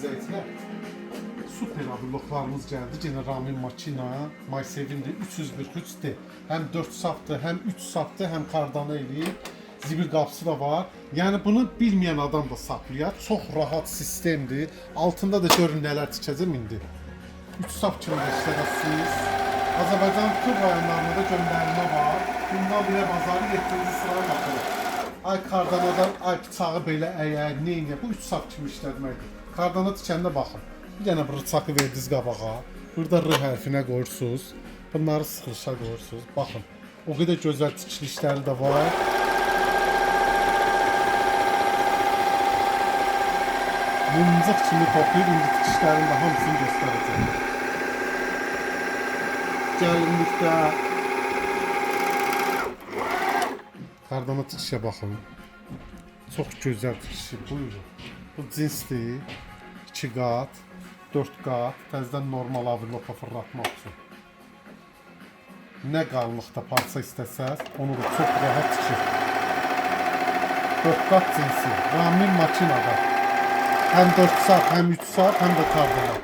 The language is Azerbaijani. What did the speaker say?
izləyicilər. Super abloklarımız gəldi. Yenə Ramin makina. MySevin-dir, 343-dir. Həm 4 safdır, həm 3 safdır, həm kardana eləyir. Zibil qapısı da var. Yəni bunu bilməyən adam da saplayar. Çox rahat sistemdir. Altında da görün nələr tikəcəm indi. 3 saf kimi də işlədəsiniz. Azərbaycan bütün rayonlarında da göndərilmə var. Bundan birə bazarı 7-ci sıraya baxılır. Ay kardanadan, ay bıçağı belə əyər, neynə? Bu 3 saf kimi işlətməkdir. Kardana tikəndə baxın. Bir dənə bıçağı verdiniz qabağa. Burada R hərfinə qoyursunuz. Bunları sıxılışa qoyursunuz. Baxın. O qədər gözəl tikilişləri də var. Mumcıq kimi toplayıb indi tikişlərin də hamısını göstərəcəm. Gəlinlikdə kardana tikişə baxın. Çox gözəl tikişi. Buyurun. Bu cinsdir. 2 qat, 4 qat. Təzədən normal avilopa fırlatmaq üçün. Nə qalınlıqda parça istəsəz, onu da çox rahat tikir. 4 qat cinsi. Ramin makinada. Həm 4 saat, həm 3 saat, həm də kardana.